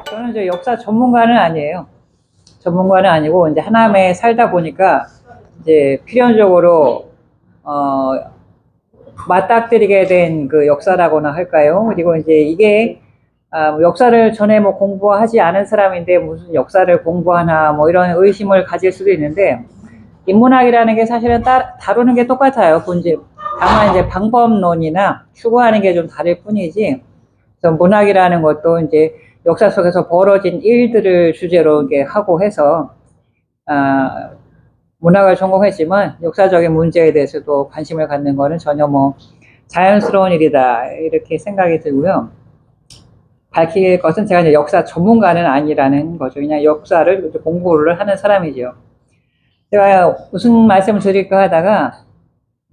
저는 이제 역사 전문가는 아니에요. 전문가는 아니고 이제 하남에 살다 보니까 이제 필연적으로 어 맞닥뜨리게 된 그 역사라고나 할까요? 그리고 이제 이게 역사를 전에 뭐 공부하지 않은 사람인데 무슨 역사를 공부하나 뭐 이런 의심을 가질 수도 있는데, 인문학이라는 게 사실은 다루는 게 똑같아요. 본질. 다만 이제 방법론이나 추구하는 게 좀 다를 뿐이지. 그래서 문학이라는 것도 이제 역사 속에서 벌어진 일들을 주제로 이렇게 하고 해서 아, 문학을 전공했지만 역사적인 문제에 대해서도 관심을 갖는 거는 전혀 뭐 자연스러운 일이다 이렇게 생각이 들고요. 밝힐 것은 제가 이제 역사 전문가는 아니라는 거죠. 그냥 역사를 공부를 하는 사람이죠. 제가 무슨 말씀을 드릴까 하다가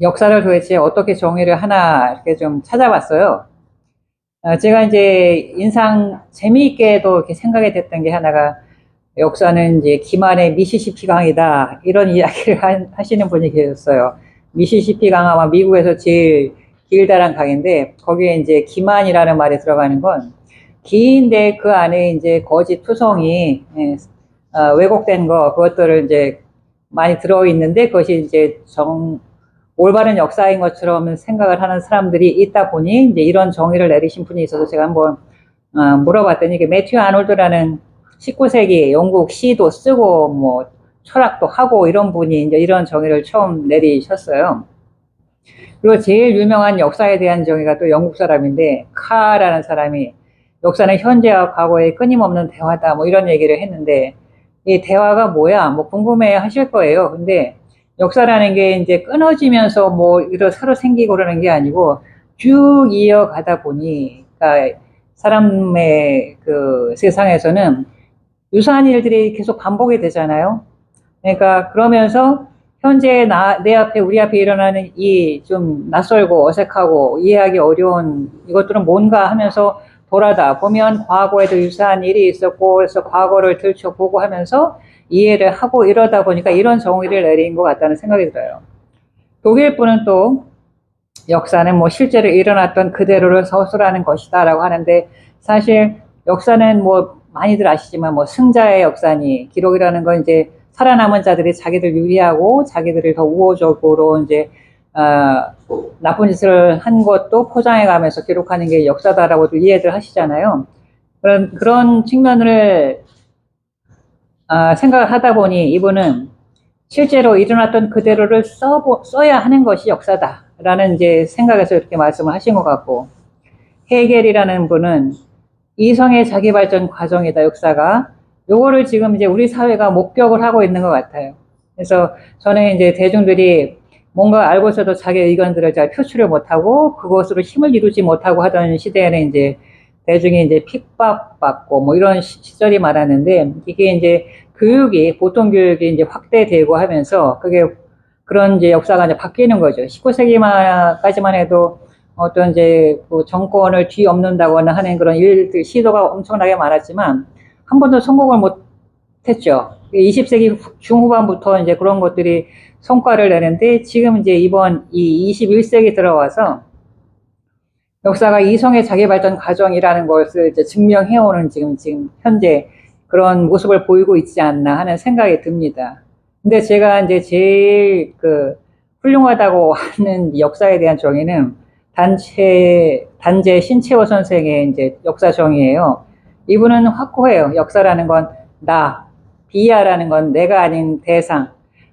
역사를 도대체 어떻게 정의를 하나 이렇게 좀 찾아봤어요. 제가 이제 인상 재미있게도 이렇게 생각이 됐던 게 하나가, 역사는 이제 기만의 미시시피 강이다 이런 이야기를 하시는 분이 계셨어요. 미시시피 강 아마 미국에서 제일 길다란 강인데 거기에 이제 기만이라는 말이 들어가는 건 긴데 그 안에 이제 거짓 투성이 왜곡된 거 그것들을 이제 많이 들어 있는데 그것이 이제 올바른 역사인 것처럼 생각을 하는 사람들이 있다 보니 이제 이런 정의를 내리신 분이 있어서 제가 한번 물어봤더니, 이게 매튜 아놀드라는 19세기 영국 시도 쓰고 뭐 철학도 하고 이런 분이 이제 이런 정의를 처음 내리셨어요. 그리고 제일 유명한 역사에 대한 정의가 또 영국 사람인데, 카라는 사람이 역사는 현재와 과거의 끊임없는 대화다 뭐 이런 얘기를 했는데, 이 대화가 뭐야 뭐 궁금해 하실 거예요. 근데 역사라는 게 이제 끊어지면서 뭐 이런 새로 생기고 그러는 게 아니고 쭉 이어가다 보니, 그러니까 사람의 그 세상에서는 유사한 일들이 계속 반복이 되잖아요. 그러니까 그러면서 현재 내 앞에, 우리 앞에 일어나는 이 좀 낯설고 어색하고 이해하기 어려운 이것들은 뭔가 하면서 돌아다 보면 과거에도 유사한 일이 있었고, 그래서 과거를 들춰보고 하면서 이해를 하고 이러다 보니까 이런 정의를 내린 것 같다는 생각이 들어요. 독일 분은 또 역사는 뭐 실제로 일어났던 그대로를 서술하는 것이다라고 하는데, 사실 역사는 뭐 많이들 아시지만 뭐 승자의 역사니, 기록이라는 건 이제 살아남은 자들이 자기들 유리하고 자기들을 더 우호적으로 이제 나쁜 짓을 한 것도 포장해 가면서 기록하는 게 역사다라고도 이해들 하시잖아요. 그런 측면을 생각을 하다 보니 이분은 실제로 일어났던 그대로를 써야 하는 것이 역사다라는 이제 생각에서 이렇게 말씀을 하신 것 같고, 헤겔이라는 분은 이성의 자기 발전 과정이다 역사가, 요거를 지금 이제 우리 사회가 목격을 하고 있는 것 같아요. 그래서 저는 이제 대중들이 뭔가 알고 있어도 자기 의견들을 잘 표출을 못하고 그것으로 힘을 이루지 못하고 하던 시대에는 이제 대중이 이제 핍박받고 뭐 이런 시절이 많았는데, 이게 이제 교육이, 보통 교육이 이제 확대되고 하면서 그게 그런 이제 역사가 이제 바뀌는 거죠. 19세기까지만 해도 어떤 이제 그 정권을 뒤엎는다거나 하는 그런 일들, 시도가 엄청나게 많았지만 한 번도 성공을 못 했죠. 20세기 중후반부터 이제 그런 것들이 성과를 내는데, 지금 이제 이번 이 21세기 들어와서 역사가 이성의 자기 발전 과정이라는 것을 이제 증명해오는 지금 현재 그런 모습을 보이고 있지 않나 하는 생각이 듭니다. 근데 제가 이제 제일 그 훌륭하다고 하는 역사에 대한 정의는 단재 신채호 선생의 이제 역사 정의예요. 이분은 확고해요. 역사라는 건 비아라는 건 내가 아닌 대상,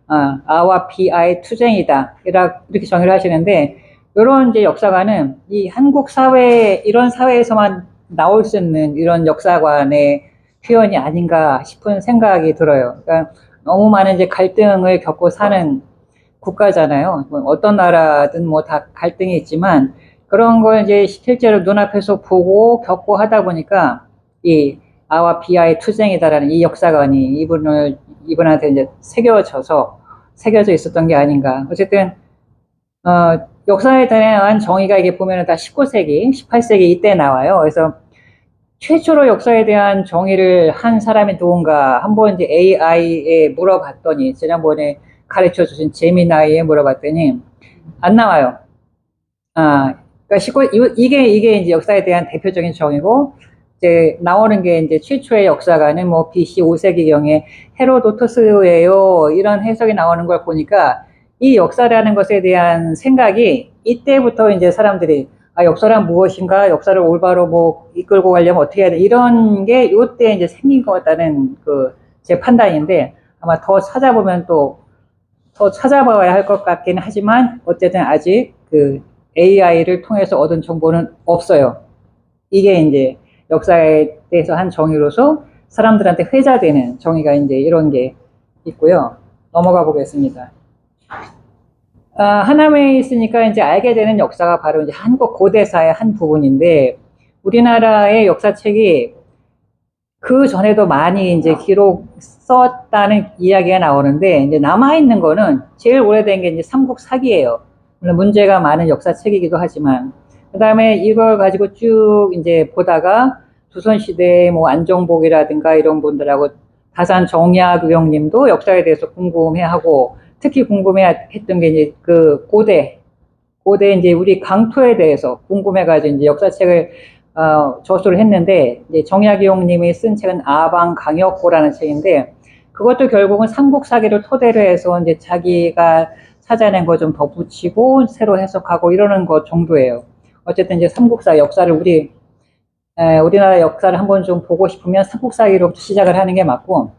아와 비아의 투쟁이다 이렇게 정의를 하시는데, 이런 이제 역사관은 이 한국 사회, 이런 사회에서만 나올 수 있는 이런 역사관의 표현이 아닌가 싶은 생각이 들어요. 그러니까 너무 많은 이제 갈등을 겪고 사는 국가잖아요. 어떤 나라든 뭐 다 갈등이 있지만 그런 걸 이제 실제로 눈앞에서 보고 겪고 하다 보니까 이 아와 비아의 투쟁이다라는 이 역사관이 이분한테 이제 새겨져 있었던 게 아닌가. 어쨌든 역사에 대한 정의가 이게 보면은 다 19세기, 18세기 이때 나와요. 그래서 최초로 역사에 대한 정의를 한 사람이 누군가 한번 이제 AI에 물어봤더니, 지난번에 가르쳐 주신 제미나이에 물어봤더니 안 나와요. 그러니까 이게 이제 역사에 대한 대표적인 정의고, 이제 나오는 게 이제 최초의 역사가는 뭐 BC 5세기경에 헤로도토스예요. 이런 해석이 나오는 걸 보니까 이 역사라는 것에 대한 생각이 이때부터 이제 사람들이 역사란 무엇인가, 역사를 올바로 뭐 이끌고 가려면 어떻게 해야 돼, 이런 게 이때 이제 생긴 것 같다는 그 제 판단인데, 아마 더 찾아보면 또 더 찾아봐야 할 것 같긴 하지만 어쨌든 아직 그 AI를 통해서 얻은 정보는 없어요. 이게 이제 역사에 대해서 한 정의로서 사람들한테 회자되는 정의가 이제 이런 게 있고요. 넘어가 보겠습니다. 하남에 있으니까 이제 알게 되는 역사가 바로 이제 한국 고대사의 한 부분인데, 우리나라의 역사책이 그 전에도 많이 이제 기록 썼다는 이야기가 나오는데, 이제 남아있는 거는 제일 오래된 게 이제 삼국사기예요. 물론 문제가 많은 역사책이기도 하지만, 그 다음에 이걸 가지고 쭉 이제 보다가 조선시대 뭐 안정복이라든가 이런 분들하고 다산 정약 의원님도 역사에 대해서 궁금해하고, 특히 궁금해했던 게 이제 그 고대 이제 우리 강토에 대해서 궁금해가지고 이제 역사책을 저술을 했는데, 이제 정약용님이 쓴 책은 아방강역고라는 책인데, 그것도 결국은 삼국사기를 토대로 해서 이제 자기가 찾아낸 거 좀 덧붙이고 새로 해석하고 이러는 것 정도예요. 어쨌든 이제 삼국사 역사를 우리나라 역사를 한번 좀 보고 싶으면 삼국사기로부터 시작을 하는 게 맞고,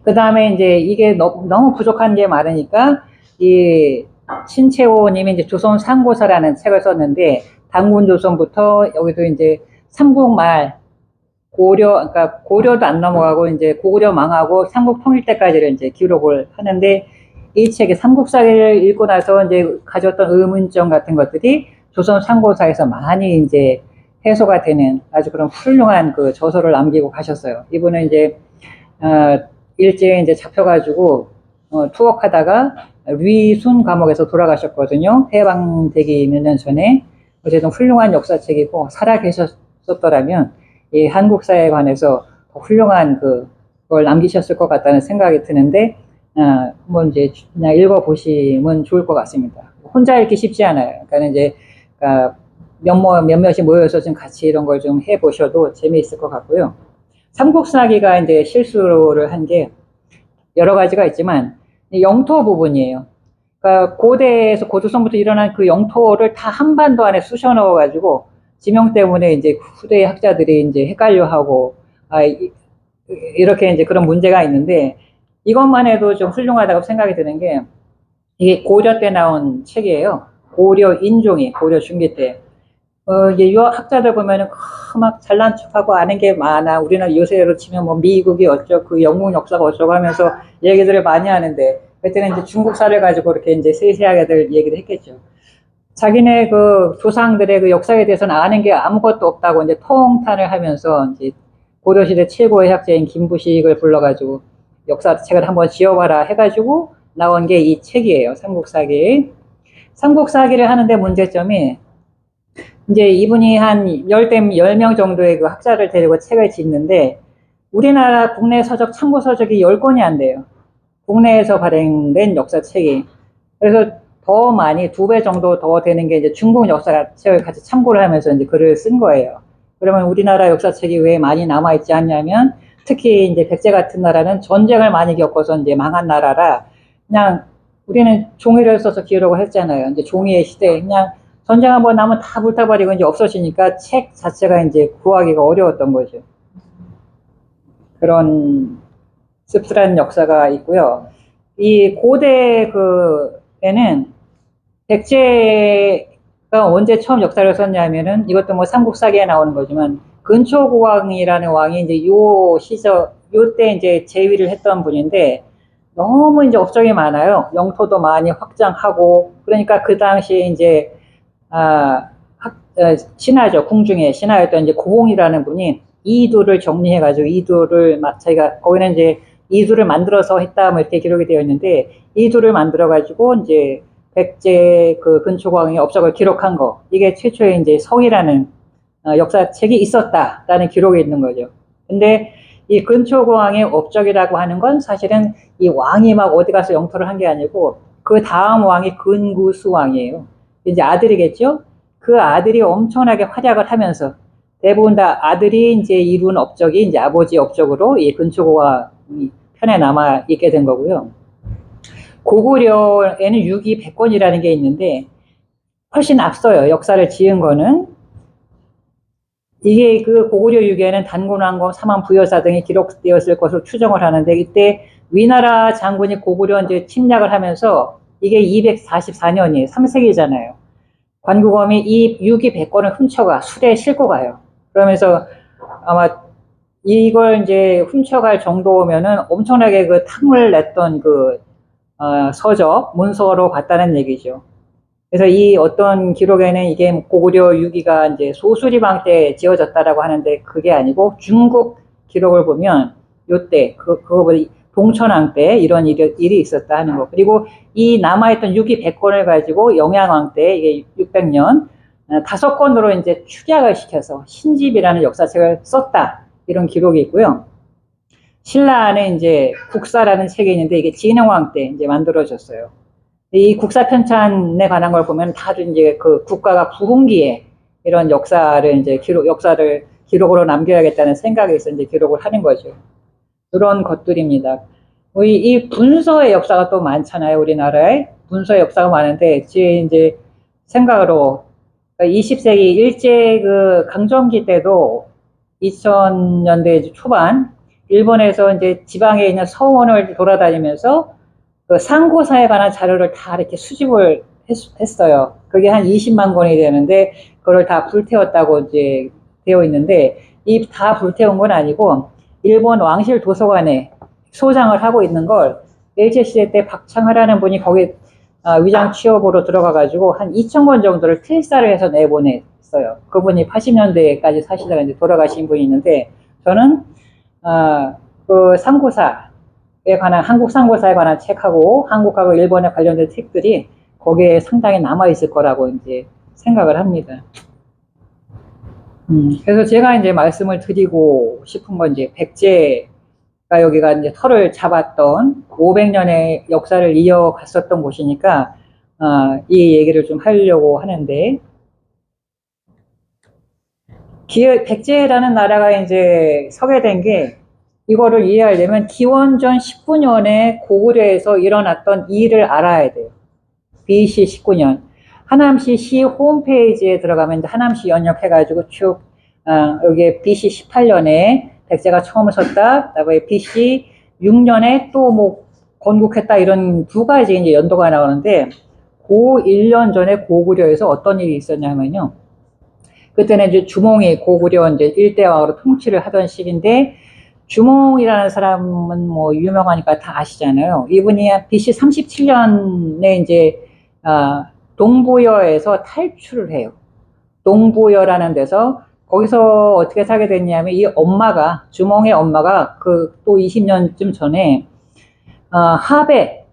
그 다음에 이제 이게 너무 부족한 게 많으니까 이 신채호님이 이제 조선 상고사라는 책을 썼는데, 당군조선부터 여기도 이제 삼국말 고려, 그러니까 고려도 안 넘어가고 이제 고구려 망하고 삼국 통일 때까지를 이제 기록을 하는데, 이 책의 삼국사기를 읽고 나서 이제 가졌던 의문점 같은 것들이 조선 상고사에서 많이 이제 해소가 되는 아주 그런 훌륭한 그 저서를 남기고 가셨어요. 이분은 이제 일제에 이제 잡혀가지고 투옥하다가 위순 감옥에서 돌아가셨거든요. 해방되기 몇 년 전에. 어쨌든 훌륭한 역사책이고, 살아 계셨더라면 이 한국사에 관해서 더 훌륭한 그걸 남기셨을 것 같다는 생각이 드는데, 뭐 이제 그냥 읽어보시면 좋을 것 같습니다. 혼자 읽기 쉽지 않아요. 그러니까 이제 몇몇이 모여서 좀 같이 이런 걸 좀 해보셔도 재미있을 것 같고요. 삼국사기가 이제 실수를 한 게 여러 가지가 있지만 영토 부분이에요. 그러니까 고대에서 고조선부터 일어난 그 영토를 다 한반도 안에 쑤셔 넣어가지고 지명 때문에 이제 후대 학자들이 이제 헷갈려하고 이렇게 이제 그런 문제가 있는데, 이것만 해도 좀 훌륭하다고 생각이 드는 게, 이게 고려 때 나온 책이에요. 고려 인종이 고려 중기 때. 이제 유학 학자들 보면은 막 잘난 척하고 아는 게 많아. 우리는 요새로 치면 뭐 미국이 어쩌고 그 영국 역사가 어쩌고 하면서 얘기들을 많이 하는데, 그때는 이제 중국사를 가지고 이렇게 이제 세세하게들 얘기를 했겠죠. 자기네 그 조상들의 그 역사에 대해서는 아는 게 아무것도 없다고 이제 통탄을 하면서 이제 고려시대 최고의 학자인 김부식을 불러가지고 역사책을 한번 지어봐라 해가지고 나온 게 이 책이에요. 삼국사기. 삼국사기를 하는데 문제점이, 이제 이분이 한 10명 정도의 그 학자를 데리고 책을 짓는데, 우리나라 국내 서적, 참고 서적이 10권이 안 돼요. 국내에서 발행된 역사책이. 그래서 더 많이 2배 정도 더 되는 게 이제 중국 역사책을 같이 참고를 하면서 이제 글을 쓴 거예요. 그러면 우리나라 역사책이 왜 많이 남아있지 않냐면, 특히 이제 백제 같은 나라는 전쟁을 많이 겪어서 이제 망한 나라라, 그냥 우리는 종이를 써서 기록을 했잖아요. 이제 종이의 시대에 그냥 전쟁 한번 나면 다 불타버리고 이제 없어지니까 책 자체가 이제 구하기가 어려웠던 거죠. 그런 씁쓸한 역사가 있고요. 이 고대 에는 백제가 언제 처음 역사를 썼냐면은, 이것도 뭐 삼국사기에 나오는 거지만, 근초고왕이라는 왕이 이제 요때 이제 재위를 했던 분인데, 너무 이제 업적이 많아요. 영토도 많이 확장하고, 그러니까 그 당시에 이제 신하죠. 궁중의 신하였던 이제 고홍이라는 분이 이두를 정리해가지고 자기가 거기는 이제 이두를 만들어서 했다 뭐 이렇게 기록이 되어 있는데, 이두를 만들어가지고 이제 백제 그 근초고왕의 업적을 기록한 거, 이게 최초의 이제 성이라는 역사책이 있었다라는 기록이 있는 거죠. 근데 이 근초고왕의 업적이라고 하는 건 사실은 이 왕이 막 어디 가서 영토를 한 게 아니고, 그 다음 왕이 근구수왕이에요. 이제 아들이겠죠? 그 아들이 엄청나게 활약을 하면서 대부분 다 아들이 이제 이룬 업적이 이제 아버지 업적으로 이 근초고가 이 편에 남아 있게 된 거고요. 고구려에는 유기 100권이라는 게 있는데 훨씬 앞서요. 역사를 지은 거는. 이게 그 고구려 유기에는 단군왕검, 사만 부여사 등이 기록되었을 것으로 추정을 하는데 이때 위나라 장군이 고구려 이제 침략을 하면서 이게 244년이에요. 3세기잖아요. 관구검이 이 유기 100권을 훔쳐가 술에 싣고 가요. 그러면서 아마 이걸 이제 훔쳐갈 정도면은 엄청나게 그 탕을 냈던 그 서적, 문서로 갔다는 얘기죠. 그래서 이 어떤 기록에는 이게 고구려 유기가 이제 소수리방 때 지어졌다라고 하는데 그게 아니고 중국 기록을 보면 요때 그거보다 동천왕 때 이런 일이 있었다 하는 거. 그리고 이 남아있던 유기 100권을 가지고 영양왕 때 이게 600년 5권으로 이제 축약을 시켜서 신집이라는 역사책을 썼다. 이런 기록이 있고요. 신라 안에 이제 국사라는 책이 있는데 이게 진흥왕 때 이제 만들어졌어요. 이 국사 편찬에 관한 걸 보면 다들 이제 그 국가가 부흥기에 이런 역사를 이제 역사를 기록으로 남겨야겠다는 생각에 있어 이제 기록을 하는 거죠. 그런 것들입니다. 이 분서의 역사가 또 많잖아요. 우리나라에 분서의 역사가 많은데 제 이제 생각으로 20세기 일제 그 강점기 때도 2000년대 초반 일본에서 이제 지방에 있는 서원을 돌아다니면서 그 상고사에 관한 자료를 다 이렇게 수집을 했어요. 그게 한 20만 권이 되는데 그걸 다 불태웠다고 이제 되어 있는데 이 다 불태운 건 아니고 일본 왕실 도서관에 소장을 하고 있는 걸 일제시대 때 박창하라는 분이 거기 위장 취업으로 들어가가지고 한 2,000권 정도를 필사를 해서 내보냈어요. 그분이 80년대까지 사시다가 이제 돌아가신 분이 있는데 저는 그 상고사에 관한 한국 상고사에 관한 책하고 한국하고 일본에 관련된 책들이 거기에 상당히 남아 있을 거라고 이제 생각을 합니다. 그래서 제가 이제 말씀을 드리고 싶은 건 이제 백제가 여기가 이제 터를 잡았던 500년의 역사를 이어갔었던 곳이니까 이 얘기를 좀 하려고 하는데 백제라는 나라가 이제 서게 된 게 이거를 이해하려면 기원전 19년에 고구려에서 일어났던 일을 알아야 돼요. BC 19년. 하남시 시 홈페이지에 들어가면 이제 하남시 연역해가지고 쭉, 여기에 BC 18년에 백제가 처음 섰다. 그다음에 BC 6년에 또 뭐 건국했다. 이런 두 가지 이제 연도가 나오는데, 그 1년 전에 고구려에서 어떤 일이 있었냐면요. 그때는 이제 주몽이 고구려 이제 일대왕으로 통치를 하던 시기인데, 주몽이라는 사람은 뭐 유명하니까 다 아시잖아요. 이분이 BC 37년에 이제, 동부여에서 탈출을 해요. 동부여라는 데서 거기서 어떻게 살게 됐냐면 이 엄마가 주몽의 엄마가 그 또 20년쯤 전에 하베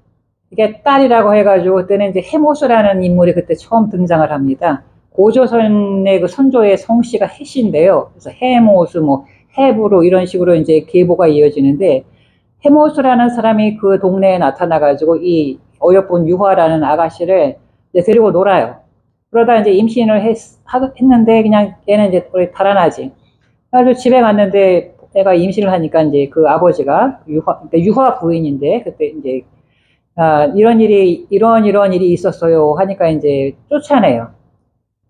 이게 딸이라고 해가지고 그때는 이제 해모수라는 인물이 그때 처음 등장을 합니다. 고조선의 그 선조의 성씨가 해씨인데요. 그래서 해모수 뭐 해부로 이런 식으로 이제 계보가 이어지는데 해모수라는 사람이 그 동네에 나타나가지고 이 어여쁜 유화라는 아가씨를 이제 데리고 놀아요. 그러다 이제 임신을 했는데 그냥 얘는 이제 달아나지. 그래가지고 집에 갔는데 애가 임신을 하니까 이제 그 아버지가 유화 부인인데 그때 이제 이런 일이 있었어요 하니까 이제 쫓아내요.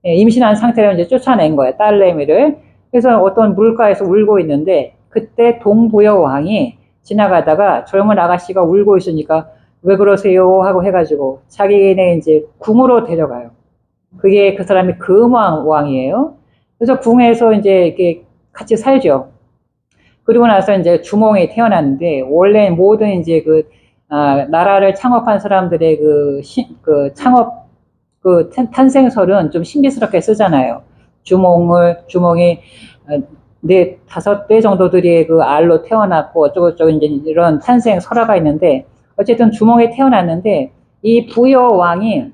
예, 임신한 상태로 이제 쫓아낸 거예요. 딸내미를. 그래서 어떤 물가에서 울고 있는데 그때 동부여 왕이 지나가다가 젊은 아가씨가 울고 있으니까 왜 그러세요 하고 해가지고 자기네 이제 궁으로 데려가요. 그게 그 사람이 금왕 왕이에요. 그래서 궁에서 이제 이렇게 같이 살죠. 그리고 나서 이제 주몽이 태어났는데 원래 모든 이제 그 나라를 창업한 사람들의 그 창업 그 탄생설은 좀 신비스럽게 쓰잖아요. 주몽이 5배 정도들이 그 알로 태어났고 어쩌고저쩌고 이제 이런 탄생 설화가 있는데 어쨌든 주몽이 태어났는데 이 부여 왕이7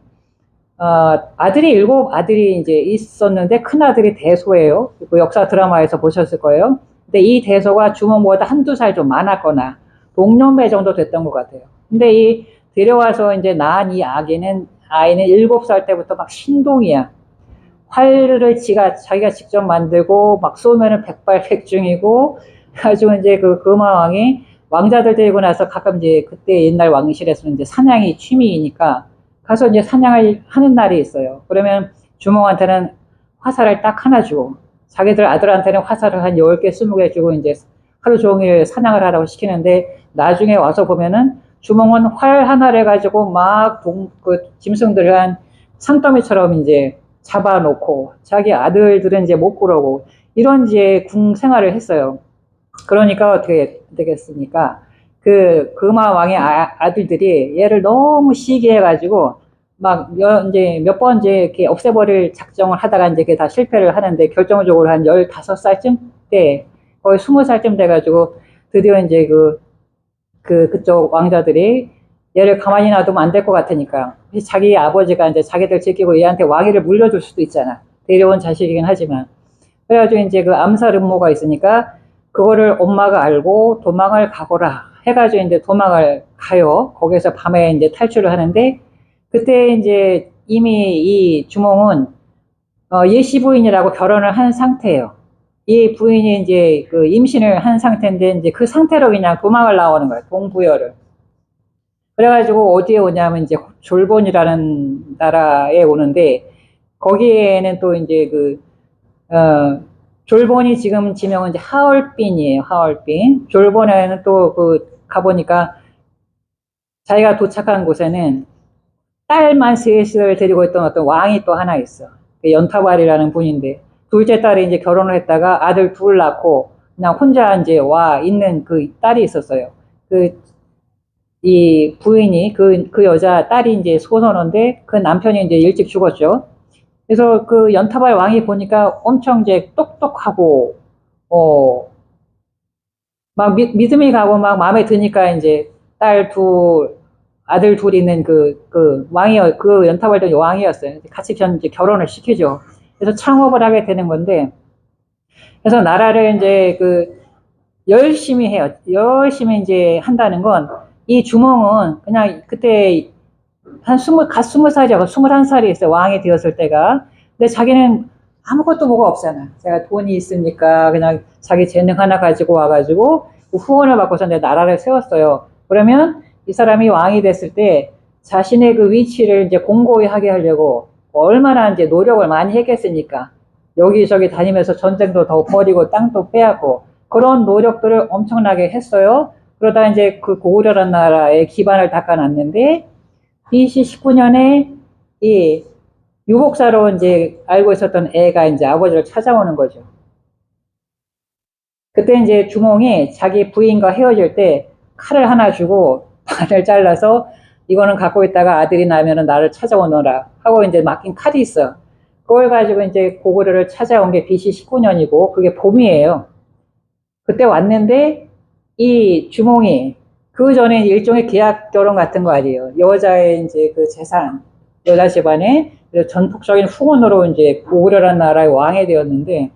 아들이 이제 있었는데 큰 아들이 대소예요. 그 역사 드라마에서 보셨을 거예요. 근데 이 대소가 주몽보다 한두 살 좀 많았거나 동년배 정도 됐던 것 같아요. 근데 이 데려와서 이제 낳은 이 아이는 7살 때부터 막 신동이야. 활을 자기가 직접 만들고 막 쏘면은 백발백중이고 가지고 이제 그 금화왕이 왕자들 데리고 나서 가끔 이제 그때 옛날 왕실에서는 이제 사냥이 취미이니까 가서 이제 사냥을 하는 날이 있어요. 그러면 주몽한테는 화살을 딱 하나 주고 자기들 아들한테는 화살을 한 10개, 20개 주고 이제 하루 종일 사냥을 하라고 시키는데 나중에 와서 보면은 주몽은 활 하나를 가지고 막 그 짐승들을 한 산더미처럼 이제 잡아놓고 자기 아들들은 이제 못 보려고 이런 이제 궁 생활을 했어요. 그러니까 어떻게 되겠습니까? 그 금화 왕의 아들들이 얘를 너무 시기해가지고 막 이제 몇 번 이제 이렇게 없애버릴 작정을 하다가 이제 그게 다 실패를 하는데 결정적으로 한 15살쯤 때 거의 20살쯤 돼가지고 드디어 이제 그쪽 왕자들이 얘를 가만히 놔두면 안 될 것 같으니까 자기 아버지가 이제 자기들 지키고 얘한테 왕위를 물려줄 수도 있잖아. 데려온 자식이긴 하지만. 그래가지고 이제 그 암살 음모가 있으니까 그거를 엄마가 알고 도망을 가거라 해가지고 이제 도망을 가요. 거기서 밤에 이제 탈출을 하는데 그때 이제 이미 이 주몽은 예시 부인이라고 결혼을 한 상태예요. 이 부인이 이제 그 임신을 한 상태인데 이제 그 상태로 그냥 도망을 나오는 거예요. 동부여를. 그래가지고 어디에 오냐면 이제 졸본이라는 나라에 오는데 거기에는 또 이제 졸본이 지금 지명은 이제 하얼빈이에요. 하얼빈. 졸본에는 또 가보니까 자기가 도착한 곳에는 딸만 셋을 데리고 있던 어떤 왕이 또 하나 있어. 연타발이라는 분인데 둘째 딸이 이제 결혼을 했다가 아들 둘 낳고 그냥 혼자 이제 와 있는 그 딸이 있었어요. 이 부인이 그 여자 딸이 이제 소선원데 그 남편이 이제 일찍 죽었죠. 그래서 그 연타발 왕이 보니까 엄청 이제 똑똑하고 막 믿음이 가고 막 마음에 드니까 이제 아들 둘 있는 그 연타발도 왕이었어요. 같이 이제 결혼을 시키죠. 그래서 창업을 하게 되는 건데, 그래서 나라를 이제 열심히 해요. 열심히 이제 한다는 건, 이 주몽은 그냥 그때 한 20살이고 21살이 있어요. 왕이 되었을 때가. 근데 자기는 아무것도 뭐가 없잖아. 제가 돈이 있으니까 그냥 자기 재능 하나 가지고 와가지고 후원을 받고서 내 나라를 세웠어요. 그러면 이 사람이 왕이 됐을 때 자신의 그 위치를 이제 공고히 하게 하려고 얼마나 이제 노력을 많이 했겠습니까? 여기저기 다니면서 전쟁도 더 벌이고 땅도 빼앗고 그런 노력들을 엄청나게 했어요. 그러다 이제 그 고구려라는 나라의 기반을 닦아놨는데 BC 19년에 이 유복사로 이제 알고 있었던 애가 이제 아버지를 찾아오는 거죠. 그때 이제 주몽이 자기 부인과 헤어질 때 칼을 하나 주고 반을 잘라서 이거는 갖고 있다가 아들이 나면은 나를 찾아오너라 하고 이제 맡긴 칼이 있어. 그걸 가지고 이제 고구려를 찾아온 게 BC 19년이고 그게 봄이에요. 그때 왔는데 이 주몽이 그 전에 일종의 계약 결혼 같은 거 아니에요. 여자의 이제 그 재산, 여자 집안의 전폭적인 후원으로 이제 고구려라는 나라의 왕이 되었는데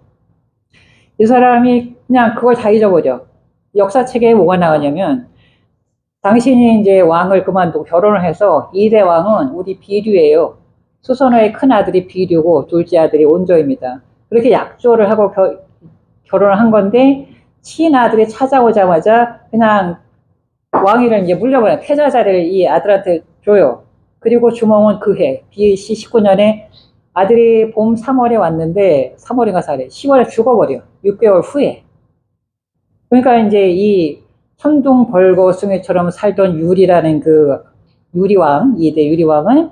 이 사람이 그냥 그걸 다 잊어버려. 역사책에 뭐가 나오냐면 당신이 이제 왕을 그만두고 결혼을 해서 2대 왕은 우리 비류예요. 수선호의 큰 아들이 비류고 둘째 아들이 온조입니다. 그렇게 약조를 하고 결혼을 한 건데 친아들이 찾아오자마자 그냥 왕위를 이제 물려버려. 패자자를 이 아들한테 줘요. 그리고 주몽은 그해 BC 19년에 아들이 봄 3월에 왔는데 3월인가 4월에 10월에 죽어버려. 6개월 후에. 그러니까 이제 이 천둥 벌거 숭이처럼 살던 유리라는 그 유리왕, 2대 유리왕은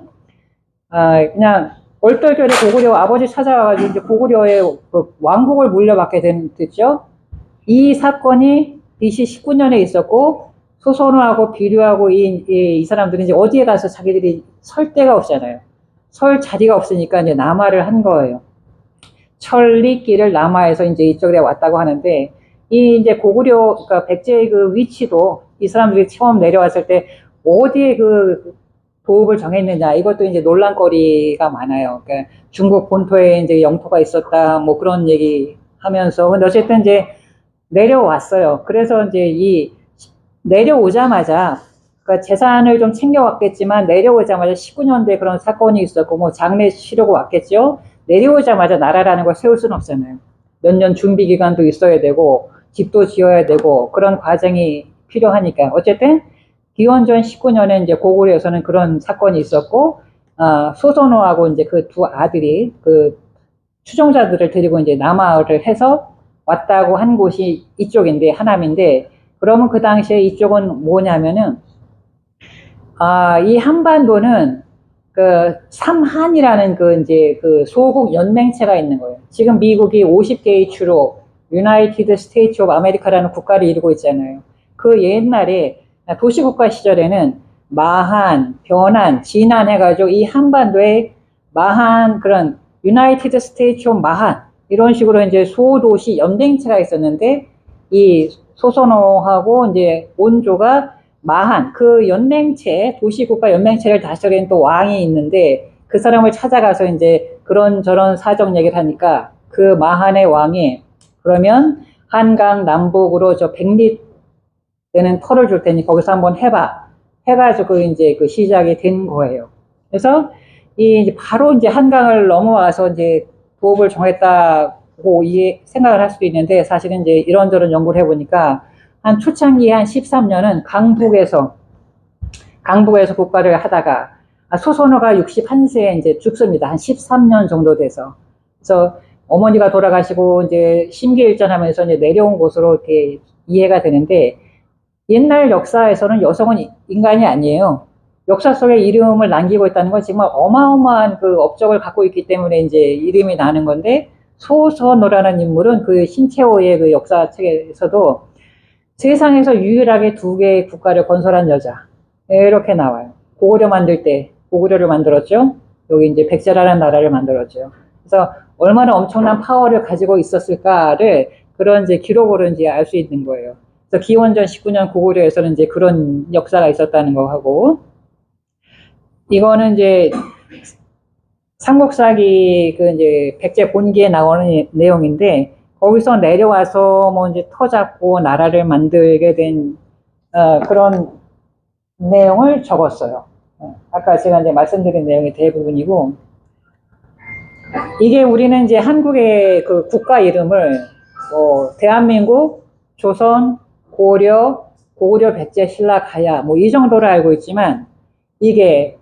그냥 얼떨결에 고구려 아버지 찾아와가지고 이제 고구려의 그 왕국을 물려받게 됐죠. 이 사건이 BC 19년에 있었고 소선호하고 비류하고 이 사람들이 이제 어디에 가서 자기들이 설 데가 없잖아요. 설 자리가 없으니까 이제 남하를 한 거예요. 천리길을 남하에서 이제 이쪽에 왔다고 하는데 이 이제 고구려 그러니까 백제의 그 위치도 이 사람들이 처음 내려왔을 때 어디에 그 도읍을 정했느냐 이것도 이제 논란거리가 많아요. 그러니까 중국 본토에 이제 영토가 있었다 뭐 그런 얘기 하면서 근데 어쨌든 이제 내려왔어요. 그래서 이제 내려오자마자 그러니까 재산을 좀 챙겨왔겠지만 내려오자마자 19년도에 그런 사건이 있었고 뭐 장례 치르고 왔겠죠. 내려오자마자 나라라는 걸 세울 수는 없잖아요. 몇 년 준비 기간도 있어야 되고 집도 지어야 되고 그런 과정이 필요하니까. 어쨌든 기원전 19년에 이제 고구려에서는 그런 사건이 있었고, 소선호하고 이제 그 두 아들이 그 추종자들을 데리고 이제 남하를 해서 왔다고 한 곳이 이쪽인데, 하남인데, 그러면 그 당시에 이쪽은 뭐냐면은, 이 한반도는 그 삼한이라는 그 이제 그 소국 연맹체가 있는 거예요. 지금 미국이 50개의 주로 유나이티드 스테이츠 오브 아메리카라는 국가를 이루고 있잖아요. 그 옛날에 도시국가 시절에는 마한, 변한, 진한 해가지고 이 한반도에 마한 그런 유나이티드 스테이츠 오브 마한 이런 식으로 이제 소도시 연맹체가 있었는데, 이 소선호하고 이제 온조가 마한 그 연맹체 도시국가 연맹체를 다스리는 또 왕이 있는데, 그 사람을 찾아가서 이제 그런저런 사정 얘기를 하니까 그 마한의 왕이 그러면 한강 남북으로 저 100리 되는 터를 줄 테니 거기서 한번 해봐 해가지고 이제 그 시작이 된 거예요. 그래서 이제 바로 이제 한강을 넘어와서 이제 도읍을 정했다고 생각을 할 수도 있는데, 사실은 이제 이런저런 연구를 해보니까 한 초창기 한 13년은 강북에서 국가를 하다가 소선호가 61세에 이제 죽습니다. 한 13년 정도 돼서. 그래서 어머니가 돌아가시고 이제 심기일전하면서 이제 내려온 곳으로 이렇게 이해가 되는데, 옛날 역사에서는 여성은 인간이 아니에요. 역사 속에 이름을 남기고 있다는 건 정말 어마어마한 그 업적을 갖고 있기 때문에 이제 이름이 나는 건데, 소선호라는 인물은 그 신채호의 그 역사책에서도 세상에서 유일하게 2개의 국가를 건설한 여자, 이렇게 나와요. 고구려를 만들었죠. 여기 이제 백제라는 나라를 만들었죠. 그래서 얼마나 엄청난 파워를 가지고 있었을까를 그런 이제 기록으로 이제 알 수 있는 거예요. 그래서 기원전 19년 고구려에서는 이제 그런 역사가 있었다는 거 하고, 이거는 이제 삼국사기 그 이제 백제 본기에 나오는 내용인데, 거기서 내려와서 뭐 이제 터 잡고 나라를 만들게 된 그런 내용을 적었어요. 아까 제가 이제 말씀드린 내용이 대부분이고, 이게 우리는 이제 한국의 그 국가 이름을 뭐 대한민국, 조선, 고려, 백제, 신라, 가야 뭐 이 정도로 알고 있지만, 이게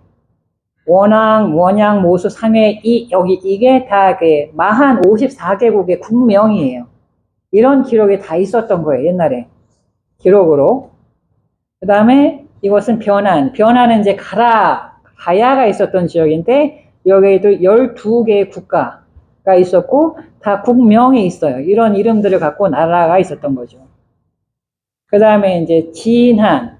원왕, 원양, 모수, 상회, 이게 다 그 마한 54개국의 국명이에요. 이런 기록이 다 있었던 거예요, 옛날에. 기록으로. 그 다음에 이것은 변한은 이제 가야가 있었던 지역인데, 여기에도 12개의 국가가 있었고, 다 국명이 있어요. 이런 이름들을 갖고 나라가 있었던 거죠. 그 다음에 이제 진한도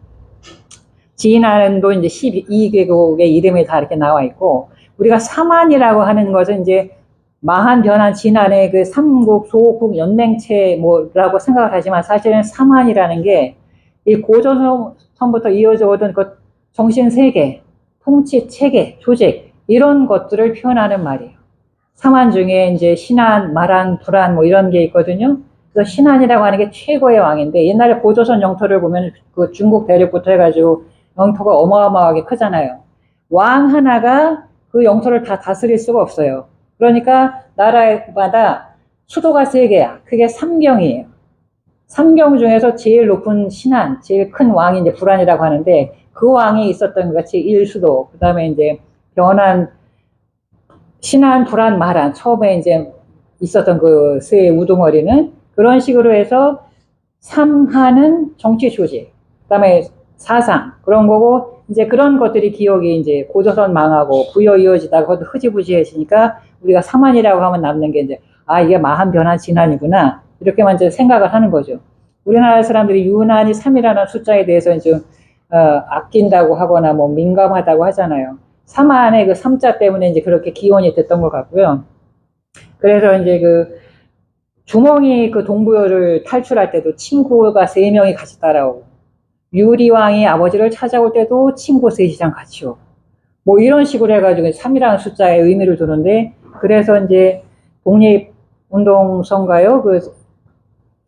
이제 12개국의 이름이 다 이렇게 나와 있고, 우리가 삼한이라고 하는 것은 이제 마한, 변한, 진한의 그 삼국, 소국, 연맹체 뭐라고 생각을 하지만, 사실은 삼한이라는 게 이 고조선부터 이어져 오던 그 정신세계, 통치 체계, 조직, 이런 것들을 표현하는 말이에요. 삼한 중에 이제 신한, 말한, 불한 뭐 이런 게 있거든요. 그래서 신한이라고 하는 게 최고의 왕인데, 옛날에 고조선 영토를 보면 그 중국 대륙부터 해가지고 영토가 어마어마하게 크잖아요. 왕 하나가 그 영토를 다 다스릴 수가 없어요. 그러니까 나라마다 수도가 3개야. 그게 삼경이에요. 삼경 중에서 제일 높은 신한, 제일 큰 왕이 이제 불안이라고 하는데, 그 왕이 있었던 것 같이 1수도, 그 다음에 이제 변한, 신한, 불안, 말한, 처음에 이제 있었던 그 세 우두머리는 그런 식으로 해서 삼한은 정치 조직, 그 다음에 사상, 그런 거고, 이제 그런 것들이 기억이 이제 고조선 망하고 부여 이어지다가 그것도 흐지부지해지니까 우리가 삼한이라고 하면 남는 게 이제, 이게 마한, 변한, 진한이구나. 이렇게만 이제 생각을 하는 거죠. 우리나라 사람들이 유난히 3이라는 숫자에 대해서 이제, 아낀다고 하거나 뭐 민감하다고 하잖아요. 삼한의 그 3자 때문에 이제 그렇게 기원이 됐던 것 같고요. 그래서 이제 그 주몽이 그 동부여를 탈출할 때도 친구가 3명이 같이 따라오고, 유리왕이 아버지를 찾아올 때도 친구 3이랑 같이 오고, 뭐 이런 식으로 해가지고 3이라는 숫자에 의미를 두는데, 그래서 이제 독립운동선가요? 그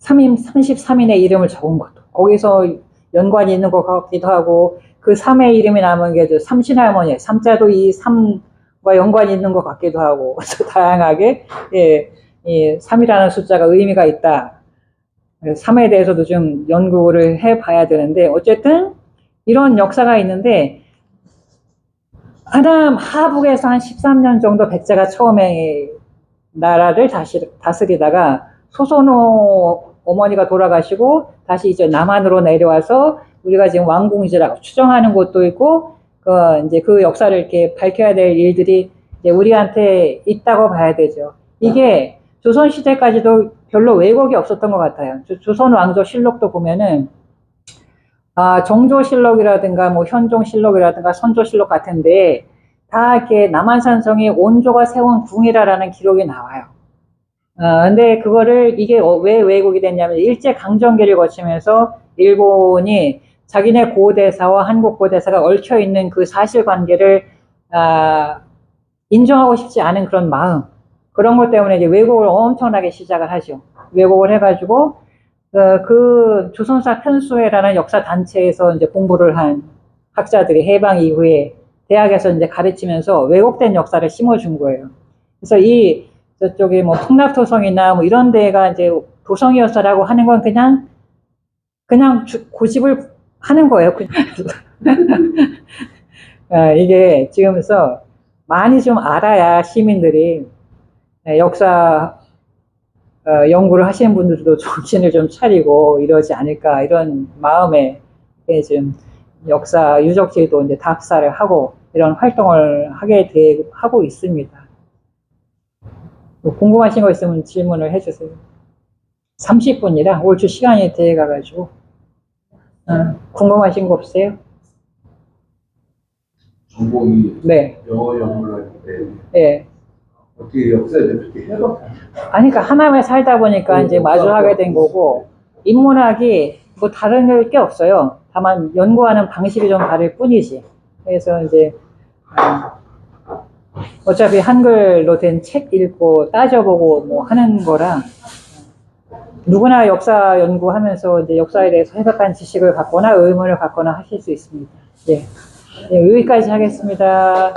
33인의 이름을 적은 것도 거기서 연관이 있는 것 같기도 하고, 그 3의 이름이 남은 게 삼신할머니, 삼자도 이 뭐 연관이 있는 것 같기도 하고 다양하게 예, 이 3이라는 숫자가 의미가 있다. 3에 대해서도 좀 연구를 해봐야 되는데 어쨌든 이런 역사가 있는데 하북에서 한 13년 정도 백제가 처음에 나라를 다스리다가 소선호 어머니가 돌아가시고 다시 이제 남한으로 내려와서 우리가 지금 왕궁지라고 추정하는 곳도 있고 이제 그 역사를 이렇게 밝혀야 될 일들이 이제 우리한테 있다고 봐야 되죠. 이게 조선시대까지도 별로 왜곡이 없었던 것 같아요. 조선왕조실록도 보면은 정조실록이라든가 뭐 현종실록이라든가 선조실록 같은데 다 이렇게 남한산성이 온조가 세운 궁이라라는 기록이 나와요. 근데 그거를 이게 왜 왜곡이 됐냐면 일제강점기를 거치면서 일본이 자기네 고대사와 한국 고대사가 얽혀 있는 그 사실관계를 인정하고 싶지 않은 그런 마음, 그런 것 때문에 이제 왜곡을 엄청나게 시작을 하죠. 왜곡을 해가지고 그 조선사 편수회라는 역사 단체에서 이제 공부를 한 학자들이 해방 이후에 대학에서 이제 가르치면서 왜곡된 역사를 심어준 거예요. 그래서 저쪽에 뭐 풍납토성이나 뭐 이런 데가 이제 도성이었어라고 하는 건 그냥 고집을 하는 거예요. 이게 지금서 많이 좀 알아야 시민들이 역사 연구를 하시는 분들도 정신을 좀 차리고 이러지 않을까, 이런 마음에 좀 역사 유적지도 이제 답사를 하고 이런 활동을 하고 있습니다. 뭐 궁금하신 거 있으면 질문을 해주세요. 30분이라 올주 시간이 돼 가가지고 궁금하신 거 없어요? 전공이 네. 영어 연구를 할 때 네. 어떻게 역사에 그렇게 해봐? 아니, 그러니까 하남에 살다 보니까 이제 마주하게 된 거고, 인문학이 뭐 다른 게 없어요. 다만 연구하는 방식이 좀 다를 뿐이지. 그래서 이제 어차피 한글로 된 책 읽고 따져보고 뭐 하는 거라 누구나 역사 연구하면서 이제 역사에 대해서 해석한 지식을 갖거나 의문을 갖거나 하실 수 있습니다. 예. 네, 여기까지 하겠습니다.